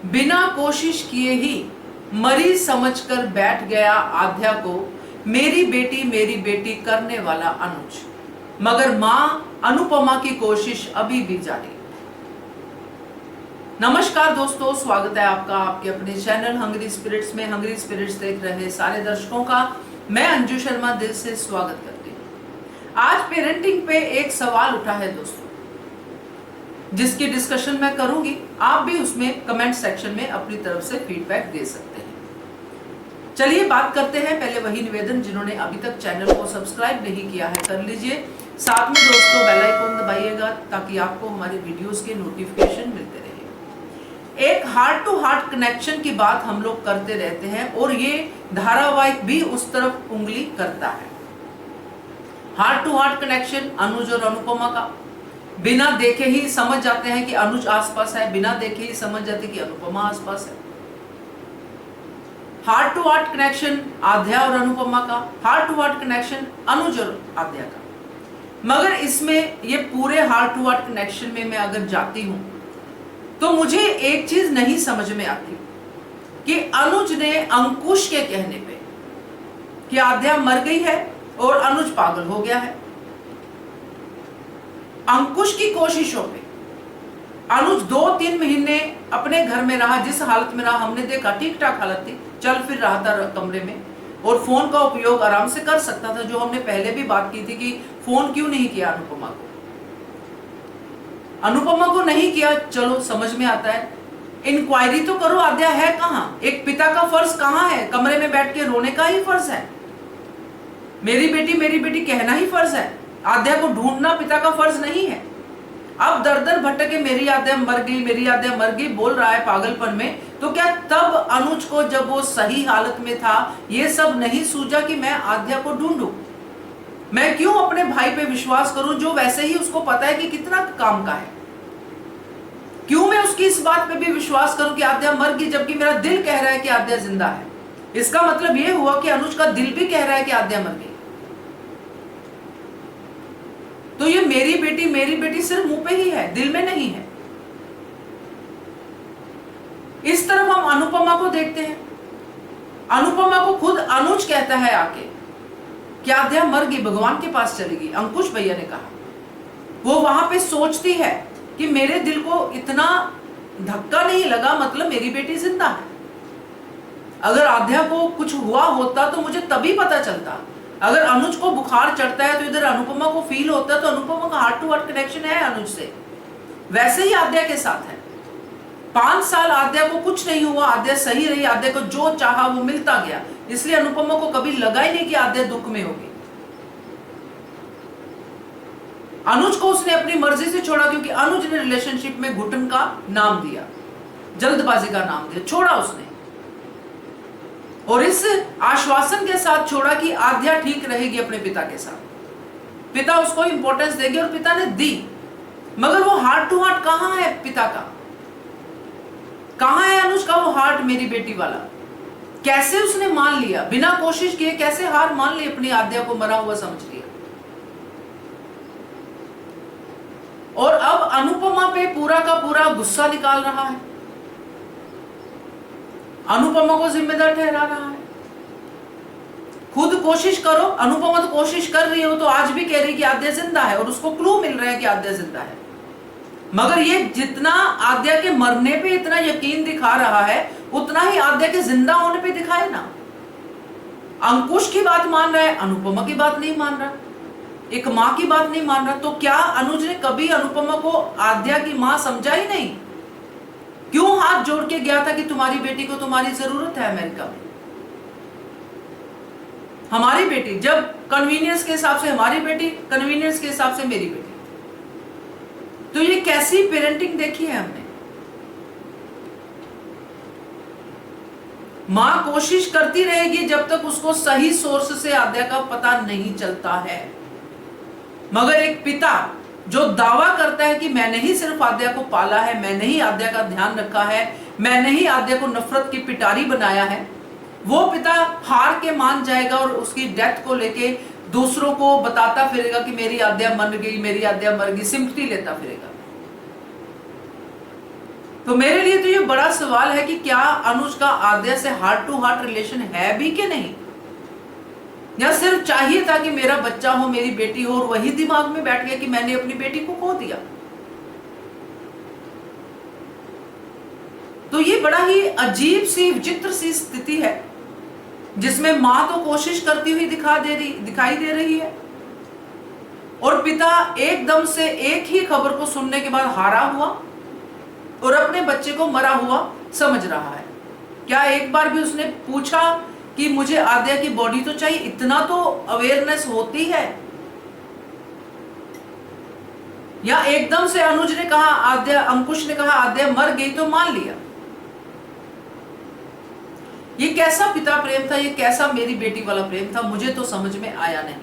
बिना कोशिश किए ही मरीज समझकर बैठ गया आध्या को मेरी बेटी करने वाला अनुज। मगर मां अनुपमा की कोशिश अभी भी जारी। नमस्कार दोस्तों, स्वागत है आपका आपके अपने चैनल हंग्री स्पिरिट्स में। हंग्री स्पिरिट्स देख रहे सारे दर्शकों का मैं अंजू शर्मा दिल से स्वागत करती हूँ। आज पेरेंटिंग पे एक सवाल उठा है दोस्तों, जिसकी डिस्कशन मैं करूंगी। आप भी उसमें कमेंट सेक्शन में अपनी तरफ से फीडबैक दे सकते हैं। चलिए बात करते हैं। पहले वही निवेदन, जिन्होंने अभी तक चैनल को सब्सक्राइब नहीं किया है कर लीजिए। साथ में दोस्तों बेल आइकन दबाइएगा ताकि आपको हमारे वीडियोस के नोटिफिकेशन मिलते रहे। एक हार्ट टू हार्ट कनेक्शन की बात हम लोग करते रहते हैं और ये धारावाहिक भी उस तरफ उंगली करता है। Heart to heart connection Anuj और अनुपमा का। बिना देखे ही समझ जाते हैं कि अनुज आसपास है, बिना देखे ही समझ जाते कि अनुपमा आसपास है। Heart to heart connection Aadhya और अनुपमा का, heart to heart connection Anuj और आध्या का। मगर इसमें ये पूरे हार्ट टू हार्ट कनेक्शन में मैं अगर जाती हूं तो मुझे एक चीज नहीं समझ में आती कि अनुज ने अंकुश के कहने पे कि आध्या मर गई है और अनुज पागल हो गया है, अंकुश की कोशिशों पे अनुज 2-3 महीने अपने घर में रहा। जिस हालत में रहा हमने देखा, ठीक ठाक हालत थी, चल फिर रहा था कमरे में और फोन का उपयोग आराम से कर सकता था। जो हमने पहले भी बात की थी कि फोन क्यों नहीं किया अनुपमा को नहीं किया, चलो समझ में आता है। इंक्वायरी तो करो, आध्या है कहां। एक पिता का फर्ज कहां है? कमरे में बैठ के रोने का ही फर्ज है। मेरी बेटी कहना ही फर्ज है। आध्या को ढूंढना पिता का फर्ज नहीं है। अब दर दर भटके मेरी आध्या मर गई बोल रहा है पागलपन में। तो क्या तब अनुज को, जब वो सही हालत में था, ये सब नहीं सूझा कि मैं आध्या को ढूंढूं? मैं क्यों अपने भाई पे विश्वास करूं जो वैसे ही उसको पता है कि कितना काम का है? क्यों मैं उसकी इस बात पे भी विश्वास करूं कि आध्या मर गई, जबकि मेरा दिल कह रहा है कि आध्या जिंदा है? इसका मतलब यह हुआ कि अनुज का दिल भी कह रहा है कि आध्या मर गई। तो ये मेरी बेटी सिर्फ मुंह पे ही है, दिल में नहीं है। इस तरफ हम अनुपमा को देखते हैं। अनुपमा को खुद अनुज कहता है आके कि आध्या मर गई, भगवान के पास चलेगी। अंकुश भैया ने कहा। वो वहां पे सोचती है कि मेरे दिल को इतना धक्का नहीं लगा, मतलब मेरी बेटी जिंदा है। अगर आध्या को कुछ हुआ होता तो मुझे तभी पता चलता। अगर अनुज को बुखार चढ़ता है तो इधर अनुपमा को फील होता है, तो अनुपमा का हार्ट टू हार्ट कनेक्शन है अनुज से। वैसे ही आध्या के साथ है। 5 साल आध्या को कुछ नहीं हुआ, आध्या सही रही, आध्या को जो चाहा वो मिलता गया। इसलिए अनुपमा को कभी लगा ही नहीं कि आध्या दुख में होगी। अनुज को उसने अपनी मर्जी से छोड़ा, क्योंकि अनुज ने रिलेशनशिप में घुटन का नाम दिया, जल्दबाजी का नाम दिया, छोड़ा उसने। और इस आश्वासन के साथ छोड़ा कि आध्या ठीक रहेगी अपने पिता के साथ, पिता उसको इंपॉर्टेंस देंगे, और पिता ने दी। मगर वो हार्ट टू हार्ट कहां है पिता का? कहां है अनुज का वो हार्ट मेरी बेटी वाला? कैसे उसने मान लिया बिना कोशिश किए? कैसे हार मान ली, अपनी आध्या को मरा हुआ समझ लिया? और अब अनुपमा पे पूरा का पूरा गुस्सा निकाल रहा है, अनुपमा को जिम्मेदार ठहरा रहा है। खुद कोशिश करो। अनुपमा तो कोशिश कर रही हो, तो आज भी कह रही कि आध्या जिंदा है, और उसको क्लू मिल रहा है कि आध्या जिंदा है। मगर ये जितना आध्या के मरने पे इतना यकीन दिखा रहा है, उतना ही आध्या के जिंदा होने पे दिखाए ना। अंकुश की बात मान रहा है, अनुपमा की बात नहीं मान रहा, एक मां की बात नहीं मान रहा। तो क्या अनुज ने कभी अनुपमा को आध्या की मां समझा ही नहीं? क्यों हाथ जोड़ के गया था कि तुम्हारी बेटी को तुम्हारी जरूरत है अमेरिका में? हमारी बेटी, जब कन्वीनियंस के हिसाब से हमारी बेटी, कन्वीनियंस के हिसाब से मेरी बेटी। तो ये कैसी पेरेंटिंग देखी है हमने? मां कोशिश करती रहेगी जब तक उसको सही सोर्स से आध्या का पता नहीं चलता है। मगर एक पिता जो दावा करता है कि मैंने ही सिर्फ आध्या को पाला है, मैंने ही आध्या का ध्यान रखा है, मैंने ही आध्या को नफरत की पिटारी बनाया है, वो पिता हार के मान जाएगा और उसकी डेथ को लेके दूसरों को बताता फिरेगा कि मेरी आध्या मर गई, मेरी आध्या मर गई, सिंपैथी लेता फिरेगा। तो मेरे लिए तो ये बड़ा सवाल है कि क्या अनुज का आद्या से हार्ट टू हार्ट रिलेशन है भी कि नहीं, या सिर्फ चाहिए था कि मेरा बच्चा हो, मेरी बेटी हो, और वही दिमाग में बैठ गया कि मैंने अपनी बेटी को खो दिया। तो ये बड़ा ही अजीब सी विचित्र सी स्थिति है जिसमें मां तो कोशिश करती हुई दिखाई दे रही है और पिता एकदम से एक ही खबर को सुनने के बाद हारा हुआ और अपने बच्चे को मरा हुआ समझ रहा है। क्या एक बार भी उसने पूछा कि मुझे आद्या की बॉडी तो चाहिए? इतना तो अवेयरनेस होती है। या एकदम से अनुज ने कहा अंकुश ने कहा आद्या मर गई तो मान लिया। ये कैसा पिता प्रेम था, ये कैसा मेरी बेटी वाला प्रेम था, मुझे तो समझ में आया नहीं।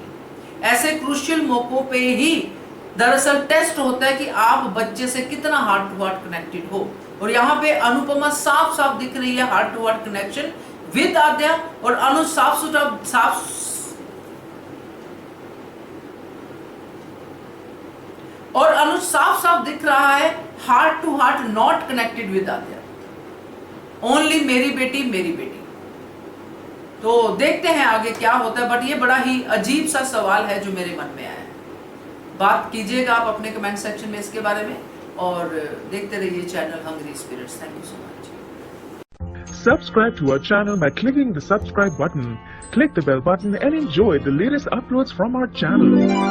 ऐसे क्रूशियल मौकों पे ही दरअसल टेस्ट होता है कि आप बच्चे से कितना हार्ट टू हार्ट कनेक्टेड हो। और यहाँ पे अनुपमा साफ साफ दिख रही है heart to heart connection with Aadya, और अनुज साफ साफ दिख रहा है heart to heart not connected with Aadya, only मेरी बेटी। तो देखते हैं आगे क्या होता है, बट ये बड़ा ही अजीब सा सवाल है जो मेरे मन में आया है। बात कीजिएगा आप अपने कमेंट सेक्शन में इसके बारे में, और देखते रहिए channel hungry spirits. Thank you so much. Subscribe to our channel by clicking the subscribe button. Click the bell button and enjoy the latest uploads from our channel.